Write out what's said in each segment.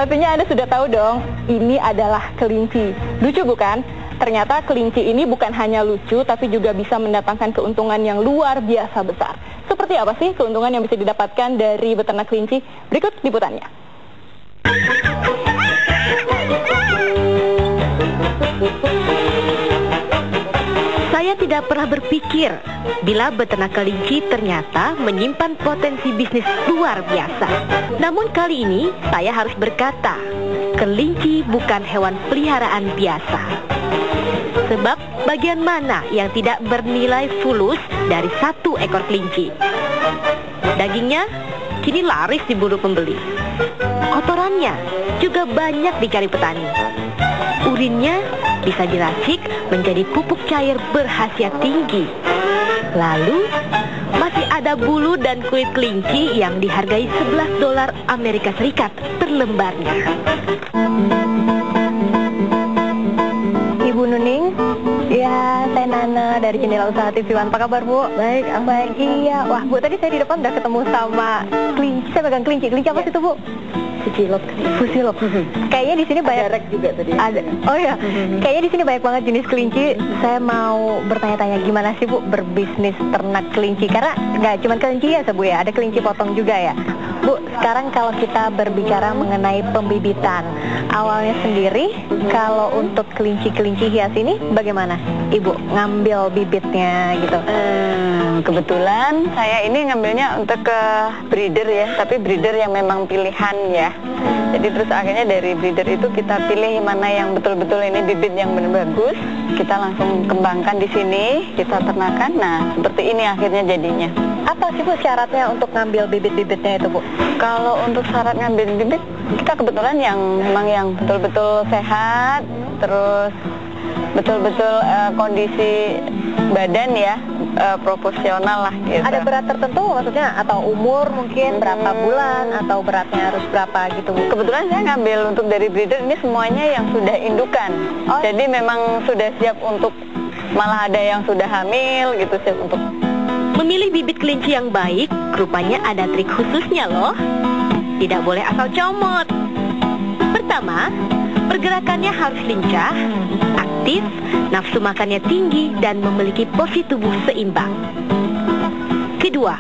Pastinya Anda sudah tahu dong, ini adalah kelinci. Lucu bukan? Ternyata kelinci ini bukan hanya lucu, tapi juga bisa mendatangkan keuntungan yang luar biasa besar. Seperti apa sih keuntungan yang bisa didapatkan dari beternak kelinci? Berikut liputannya. Saya tidak pernah berpikir bila beternak kelinci ternyata menyimpan potensi bisnis luar biasa. Namun kali ini saya harus berkata, kelinci bukan hewan peliharaan biasa. Sebab bagian mana yang tidak bernilai fulus dari satu ekor kelinci? Dagingnya kini laris diburu pembeli. Kotorannya juga banyak dicari petani. Urinnya bisa diracik menjadi pupuk cair berkhasiat tinggi. Lalu masih ada bulu dan kulit kelinci yang dihargai $11 Amerika Serikat per lembarnya. Ibu Nuning, ya saya Nana dari Jendela Usaha TV One. Apa kabar Bu? Baik, baik. Iya, wah Bu tadi saya di depan udah ketemu sama kelinci. Saya pegang kelinci. Kelinci apa sih itu Bu? Fusilop. Fusilop. Kayaknya di sini banyak. Ada rek juga tadi. Ada. Oh ya. Kayaknya di sini banyak banget jenis kelinci. Saya mau bertanya-tanya gimana sih Bu berbisnis ternak kelinci? Karena nggak cuma kelinci ya Bu ya, ada kelinci potong juga ya. Bu, sekarang kalau kita berbicara mengenai pembibitan, awalnya sendiri kalau untuk kelinci-kelinci hias ini bagaimana Ibu ngambil bibitnya gitu? Kebetulan saya ini ngambilnya untuk ke breeder ya, tapi breeder yang memang pilihan ya. Jadi terus akhirnya dari breeder itu kita pilih mana yang betul-betul ini bibit yang benar bagus, kita langsung kembangkan di sini, kita ternakan. Nah, seperti ini akhirnya jadinya. Apa sih Bu syaratnya untuk ngambil bibit-bibitnya itu Bu? Kalau untuk syarat ngambil bibit, kita kebetulan yang memang yang betul-betul sehat, terus betul-betul kondisi badan ya, proporsional lah gitu. Ada berat tertentu maksudnya atau umur mungkin berapa bulan atau beratnya harus berapa gitu Bu? Kebetulan saya ngambil untuk dari breeder ini semuanya yang sudah indukan. Oh. Jadi memang sudah siap untuk, malah ada yang sudah hamil gitu, siap untuk. Memilih bibit kelinci yang baik, rupanya ada trik khususnya loh. Tidak boleh asal comot. Pertama, pergerakannya harus lincah, aktif, nafsu makannya tinggi, dan memiliki posisi tubuh seimbang. Kedua,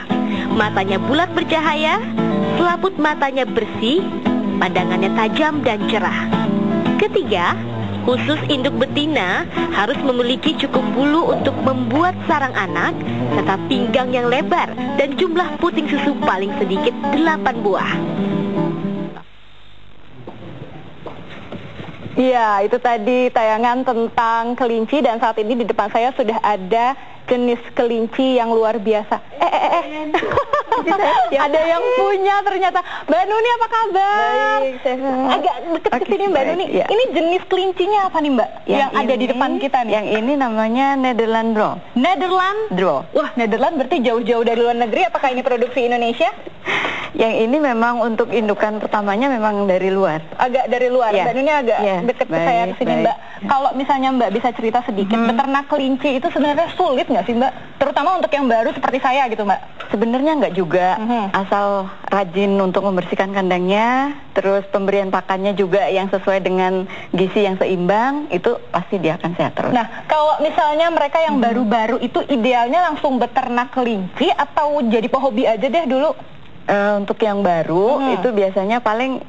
matanya bulat bercahaya, selaput matanya bersih, pandangannya tajam dan cerah. Ketiga, khusus induk betina harus memiliki cukup bulu untuk membuat sarang anak, serta pinggang yang lebar dan jumlah puting susu paling sedikit 8 buah. Iya, itu tadi tayangan tentang kelinci dan saat ini di depan saya sudah ada jenis kelinci yang luar biasa. Ada yang punya ternyata. Mbak Nuni apa kabar? Baik, sehat. Agak deket ke sini Mbak Nuni. Ya. Ini jenis kelincinya apa nih Mbak? Yang ada di depan kita nih. Yang ini namanya Nederland Draw. Nederland Draw. Wah, Nederland berarti jauh-jauh dari luar negeri. Apakah ini produksi Indonesia? Yang ini memang untuk indukan pertamanya memang dari luar. Agak dari luar. Ya. Mbak Nuni agak Ya, deket ke saya ke sini baik. Mbak. Kalau misalnya Mbak bisa cerita sedikit, beternak kelinci itu sebenarnya sulit nggak sih Mbak? Terutama untuk yang baru seperti saya gitu Mbak. Sebenarnya nggak juga, asal rajin untuk membersihkan kandangnya, terus pemberian pakannya juga yang sesuai dengan gizi yang seimbang, itu pasti dia akan sehat terus. Nah, kalau misalnya mereka yang baru-baru itu idealnya langsung beternak kelinci atau jadi pehobi aja deh dulu? Untuk yang baru itu biasanya paling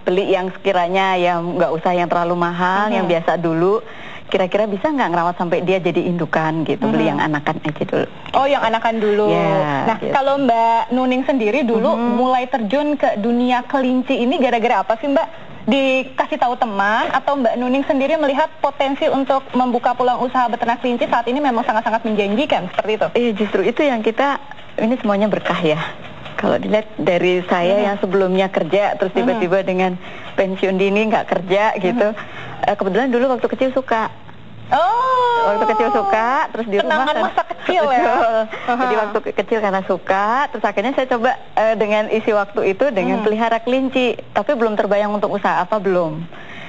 beli yang sekiranya yang nggak usah yang terlalu mahal, yang biasa dulu. Kira-kira bisa nggak ngerawat sampai dia jadi indukan gitu, beli yang anakan aja dulu. Oh, yang anakan dulu. Yeah, nah, gitu. kalau Mbak Nuning sendiri dulu mulai terjun ke dunia kelinci ini gara-gara apa sih Mbak? Dikasih tahu teman atau Mbak Nuning sendiri melihat potensi untuk membuka peluang usaha beternak kelinci saat ini memang sangat-sangat menjanjikan seperti itu? Iya, justru itu yang kita, ini semuanya berkah ya. Kalau dilihat dari saya yang sebelumnya kerja, terus tiba-tiba dengan pensiun dini nggak kerja gitu. Kebetulan dulu waktu kecil suka. Oh, Waktu kecil suka, terus di rumah. kenangan masa kecil ya. Jadi waktu kecil karena suka, terus akhirnya saya coba dengan isi waktu itu dengan pelihara kelinci. Tapi belum terbayang untuk usaha apa, belum.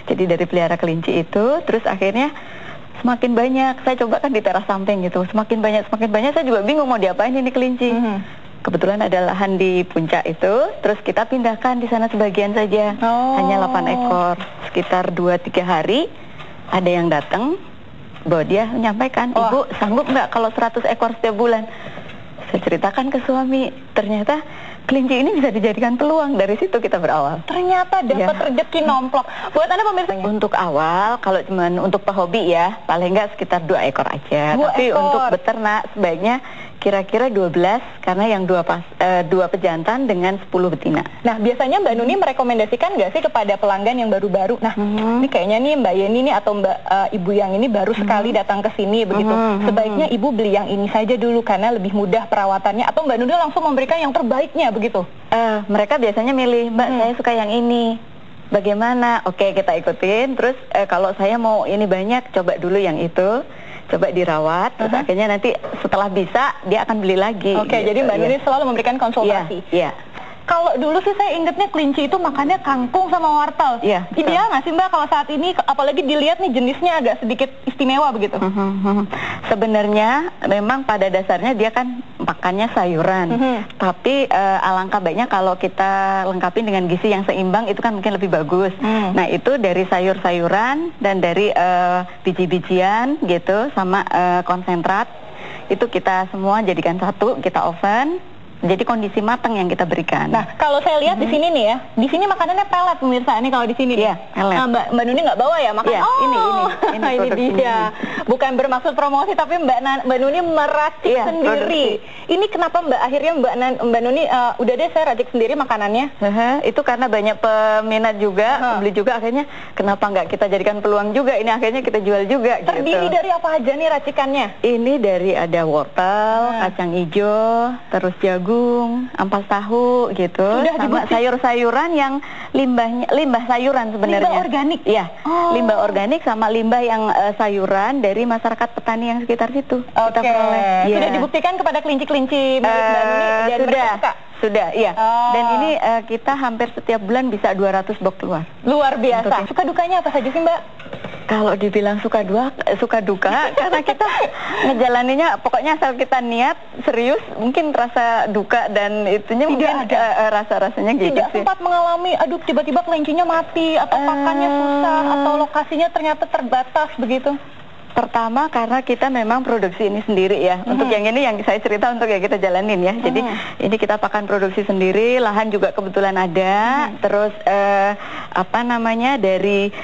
Jadi dari pelihara kelinci itu, terus akhirnya semakin banyak. Saya coba kan di teras samping gitu, semakin banyak, saya juga bingung mau diapain ini kelinci. kebetulan ada lahan di puncak itu, terus kita pindahkan di sana sebagian saja, hanya 8 ekor, sekitar 2-3 hari ada yang datang, bahwa dia menyampaikan, Ibu sanggup nggak kalau 100 ekor setiap bulan? Saya ceritakan ke suami, ternyata kelinci ini bisa dijadikan peluang. Dari situ kita berawal. Ternyata dapat rezeki nomplok. Buat Anda pemirsa, untuk awal, kalau cuma untuk pehobi ya, paling nggak sekitar 2 ekor aja. 2 Tapi ekor. untuk beternak sebaiknya kira-kira 12, karena yang 2 pejantan dengan 10 betina. nah biasanya Mbak Nuni merekomendasikan nggak sih kepada pelanggan yang baru-baru? Nah, ini kayaknya nih Mbak Yeni nih atau Mbak Ibu yang ini baru sekali datang ke sini begitu. Sebaiknya Ibu beli yang ini saja dulu karena lebih mudah perawatannya, atau Mbak Nuni langsung memberikan yang terbaiknya begitu? Mereka biasanya milih, Mbak saya suka yang ini. Bagaimana? Oke, kita ikutin. Terus kalau saya mau ini banyak, coba dulu yang itu. Coba dirawat, terus akhirnya nanti setelah bisa dia akan beli lagi. Oke, gitu. jadi Mbak Nuni selalu memberikan konsultasi. Iya. Kalau dulu sih saya ingetnya kelinci itu makannya kangkung sama wortel. Iya. Ideal nggak sih Mbak kalau saat ini, apalagi dilihat nih jenisnya agak sedikit istimewa begitu? Sebenarnya memang pada dasarnya dia kan makannya sayuran, tapi alangkah baiknya kalau kita lengkapi dengan gizi yang seimbang, itu kan mungkin lebih bagus. Nah itu dari sayur-sayuran dan dari biji-bijian gitu sama konsentrat, itu kita semua jadikan satu, kita oven. Jadi kondisi matang yang kita berikan. Nah, kalau saya lihat di sini nih ya, di sini makanannya pelet pemirsa. Ini kalau di sini. Iya, pelet. Nah, Mbak Nuni nggak bawa ya makan? Iya, ini ini dia. Bukan bermaksud promosi, tapi Mbak Nuni meracik sendiri. Ini kenapa akhirnya Mbak Nuni udah deh saya racik sendiri makanannya? Itu karena banyak peminat juga, beli juga, akhirnya kenapa nggak kita jadikan peluang juga? Ini akhirnya kita jual juga. Terdiri gitu. dari apa aja nih racikannya? Ini dari ada wortel, kacang hijau, terus jagung, ampas tahu gitu. Sudah sama sayur-sayuran yang limbah sayuran sebenarnya. Limbah organik? Iya, limbah organik sama limbah yang sayuran dari masyarakat petani yang sekitar situ. Oke. Sudah dibuktikan kepada kelinci-kelinci Mbak Nuni dan mereka sudah, iya. Dan ini kita hampir setiap bulan bisa 200 box keluar. Luar biasa. Suka dukanya apa saja sih Mbak? Kalau dibilang suka duka karena kita ngejalaninya pokoknya asal kita niat serius, mungkin rasa duka dan itunya mungkin ada rasa-rasanya gitu. Tidak sempat mengalami aduh tiba-tiba kelincinya mati atau pakannya susah atau lokasinya ternyata terbatas begitu? Pertama karena kita memang produksi ini sendiri ya. Untuk yang ini yang saya cerita untuk yang kita jalanin ya. Jadi ini kita pakan produksi sendiri, lahan juga kebetulan ada. Terus apa namanya dari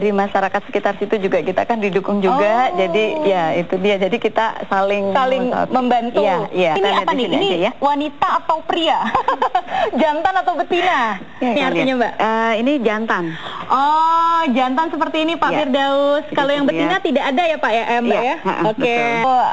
masyarakat sekitar situ juga kita kan didukung juga. Jadi ya itu dia. Jadi kita saling membantu. Iya. Ini apa nih? Ini ya? Wanita atau pria? Jantan atau betina? Ini artinya Mbak? Ini jantan. Oh, jantan seperti ini Pak Firdaus. Kalau yang betina tidak ada ya Pak ya, Mbak ya? Oke.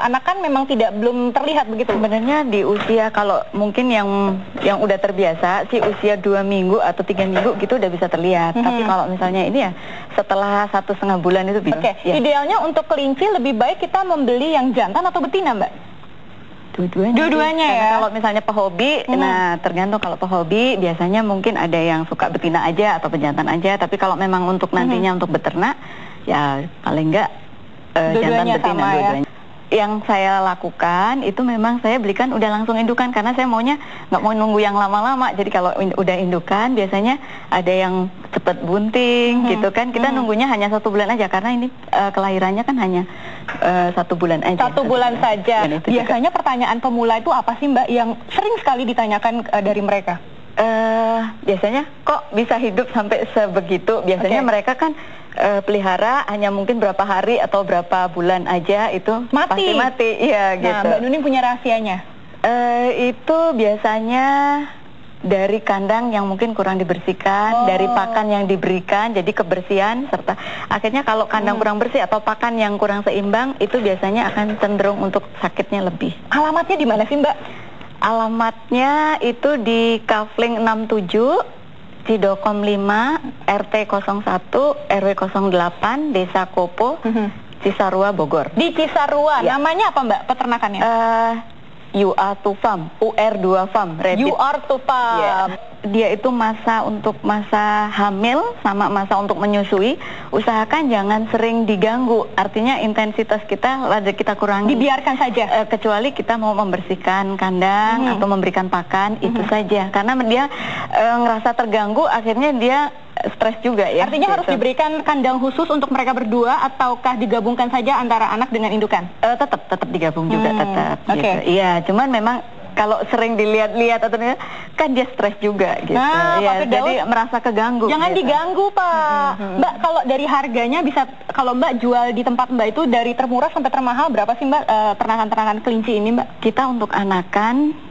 Anak kan memang belum terlihat begitu. Sebenarnya di usia kalau mungkin yang udah terbiasa sih usia 2 minggu atau 3 minggu gitu udah bisa terlihat. Tapi kalau misalnya ini ya setelah 1,5 bulan itu bisa. Oke. Idealnya untuk kelinci lebih baik kita membeli yang jantan atau betina Mbak? Dua-duanya ya. Kalau misalnya pehobi, nah tergantung. Kalau pehobi biasanya mungkin ada yang suka betina aja atau pejantan aja. Tapi kalau memang untuk nantinya untuk beternak, ya paling enggak jantan betina dua-duanya. Yang saya lakukan itu memang saya belikan udah langsung indukan karena saya maunya nggak mau nunggu yang lama-lama. Jadi kalau udah indukan biasanya ada yang cepat bunting gitu kan. Kita nunggunya hanya 1 bulan aja karena ini kelahirannya kan hanya 1 bulan aja. 1 bulan saja. Biasanya pertanyaan pemula itu apa sih Mbak yang sering sekali ditanyakan dari mereka? Biasanya kok bisa hidup sampai sebegitu? Biasanya mereka kan pelihara hanya mungkin berapa hari atau berapa bulan aja itu pasti mati. Iya gitu. Nah Mbak Nuni punya rahasianya? Itu biasanya dari kandang yang mungkin kurang dibersihkan, dari pakan yang diberikan, jadi kebersihan serta akhirnya kalau kandang kurang bersih atau pakan yang kurang seimbang itu biasanya akan cenderung untuk sakitnya lebih. Alamatnya di mana sih Mbak? Alamatnya itu di Kafling 67, Cidokom 5, RT 01, RW 08, Desa Kopo, Cisarua, Bogor. Di Cisarua, namanya apa Mbak peternakannya? UR2FARM, UR2FARM, rabbit. UR2FARM. Yeah. Dia itu untuk masa hamil sama masa untuk menyusui. Usahakan jangan sering diganggu. Artinya intensitas kita rada kita kurangi. Dibiarkan saja. Kecuali kita mau membersihkan kandang atau memberikan pakan, itu saja. Karena dia ngerasa terganggu, akhirnya dia stres juga ya. Artinya harus diberikan kandang khusus untuk mereka berdua, ataukah digabungkan saja antara anak dengan indukan? Tetap digabung juga, tetap. Oke. Gitu. Iya, cuman memang kalau sering dilihat-lihat atau kan dia stres juga gitu. Nah, ya, Pak Firdaus, jadi merasa keganggu. Jangan gitu. diganggu, Pak. Mbak, kalau dari harganya bisa, kalau Mbak jual di tempat Mbak itu dari termurah sampai termahal berapa sih Mbak ternakan-ternakan kelinci ini, Mbak? Kita untuk anakan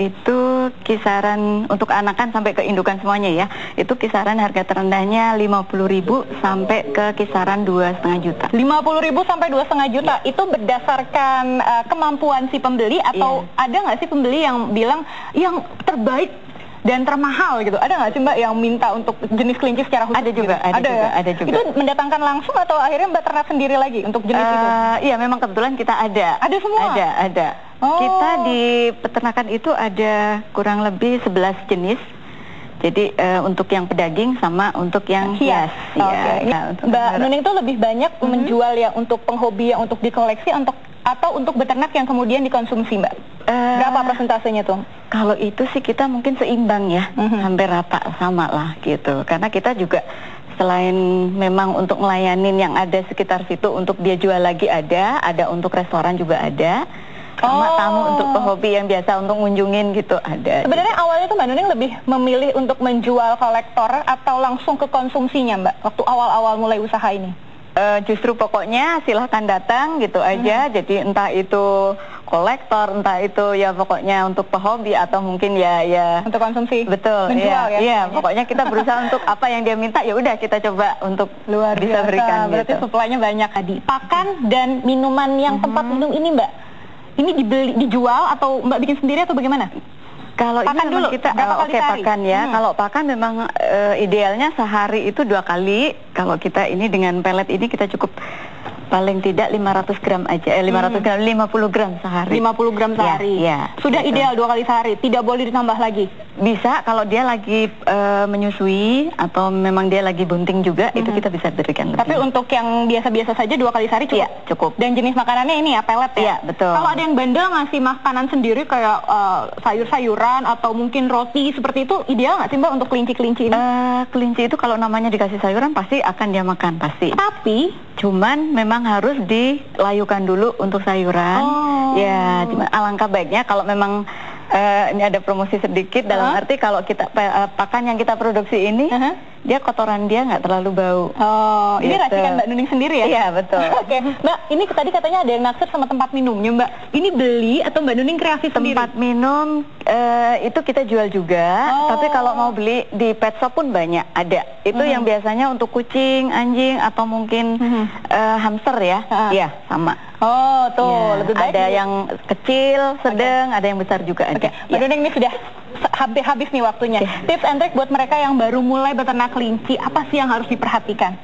itu kisaran untuk anakan sampai ke indukan semuanya ya. Itu kisaran harga terendahnya 50.000 sampai ke kisaran 2,5 juta. 50.000 sampai 2,5 juta. Ya. Itu berdasarkan kemampuan si pembeli, atau ada nggak sih pembeli yang bilang yang terbaik dan termahal gitu? Ada nggak sih Mbak yang minta untuk jenis kelinci secara khusus? Ada juga, gitu? ada juga. Itu mendatangkan langsung atau akhirnya Mbak ternak sendiri lagi untuk jenis itu? Iya, memang kebetulan kita ada. Ada semua? Ada. Oh. Kita di peternakan itu ada kurang lebih 11 jenis. Jadi untuk yang pedaging sama untuk yang hias. Oke. Ya, Mbak Nuning tuh lebih banyak menjual yang untuk penghobi, yang untuk dikoleksi, atau untuk beternak yang kemudian dikonsumsi, Mbak? Berapa persentasenya tuh? Kalau itu sih kita mungkin seimbang ya, hampir rata sama lah gitu. Karena kita juga selain memang untuk ngelayanin yang ada sekitar situ, untuk dia jual lagi ada untuk restoran juga ada. Sama tamu untuk pehobi yang biasa untuk ngunjungin gitu ada. Sebenarnya awalnya tuh Mbak Nuning lebih memilih untuk menjual kolektor atau langsung ke konsumsinya, Mbak, waktu awal-awal mulai usaha ini? Justru pokoknya silahkan datang gitu aja. Jadi entah itu kolektor, entah itu ya pokoknya untuk pehobi atau mungkin ya untuk konsumsi. Betul. Menjual ya. Iya, pokoknya kita berusaha untuk apa yang dia minta ya udah kita coba untuk luar bisa biasa berikan. Berarti gitu. suplainya banyak tadi. Pakan dan minuman yang tempat minum ini, Mbak, ini dijual atau Mbak bikin sendiri atau bagaimana? Kalau ini memang kita pakan ya. Kalau pakan memang idealnya sehari itu 2 kali. Kalau kita ini dengan pelet ini kita cukup paling tidak 500 gram aja. 500 gram, 50 gram sehari. 50 gram sehari. Ya, Sudah gitu. Ideal 2 kali sehari. Tidak boleh ditambah lagi. Bisa kalau dia lagi menyusui atau memang dia lagi bunting juga, itu kita bisa berikan lebih. Tapi untuk yang biasa-biasa saja 2 kali sehari cukup? Iya, cukup. Dan jenis makanannya ini ya pelet ya? Iya, betul. Kalau ada yang bandel ngasih makanan sendiri kayak sayur-sayuran atau mungkin roti seperti itu, ideal nggak sih Mbak untuk kelinci-kelinci ini? Kelinci itu kalau namanya dikasih sayuran pasti akan dia makan, pasti. Tapi cuman memang harus dilayukan dulu untuk sayuran. Ya, cuma alangkah baiknya kalau memang ini ada promosi sedikit dalam arti kalau kita pakan yang kita produksi ini dia kotoran dia nggak terlalu bau. Ini gitu. racikan Mbak Nuning sendiri ya? Iya, betul. Oke, Mbak, ini tadi katanya ada yang naksir sama tempat minumnya, Mbak. Ini beli atau Mbak Nuning kreasi sendiri? Tempat minum itu kita jual juga, tapi kalau mau beli di pet shop pun banyak ada. Itu yang biasanya untuk kucing, anjing atau mungkin hamster ya. Iya, sama. Lebih baik ada yang kecil, sedang, ada yang besar juga ada. Mbak Nuning ini sudah habis nih waktunya. Tips and trick buat mereka yang baru mulai beternak kelinci, apa sih yang harus diperhatikan?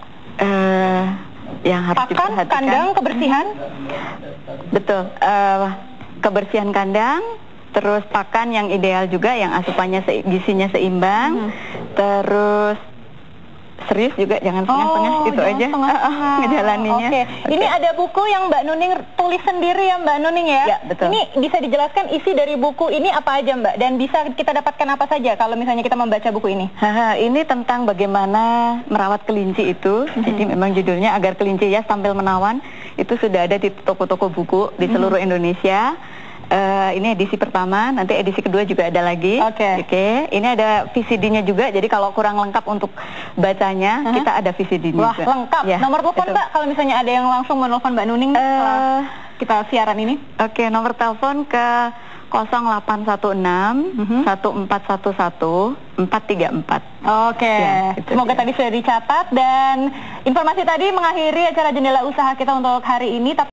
Yang harus diperhatikan, kandang, kebersihan. Betul. Kebersihan kandang, terus pakan yang ideal juga, yang asupannya gizinya seimbang, terus serius juga, jangan setengah-setengah, itu aja ngejalaninnya. Ini ada buku yang Mbak Nuning tulis sendiri ya Mbak Nuning ya? Ya, betul. Ini bisa dijelaskan isi dari buku ini apa aja Mbak? Dan bisa kita dapatkan apa saja kalau misalnya kita membaca buku ini? Ini tentang bagaimana merawat kelinci itu. Jadi memang judulnya Agar Kelinci Hias Tampil Menawan. Itu sudah ada di toko-toko buku di seluruh Indonesia. Ini edisi pertama, nanti edisi kedua juga ada lagi. Oke. Ini ada VCD-nya juga, jadi kalau kurang lengkap untuk bacanya, kita ada VCD-nya juga. Lengkap. Ya, nomor telepon Mbak, kalau misalnya ada yang langsung menelpon Mbak Nuning setelah kita siaran ini. Oke, nomor telepon ke 0816 1411 434. Oke. Ya, semoga tadi sudah dicatat, dan informasi tadi mengakhiri acara Jendela Usaha kita untuk hari ini.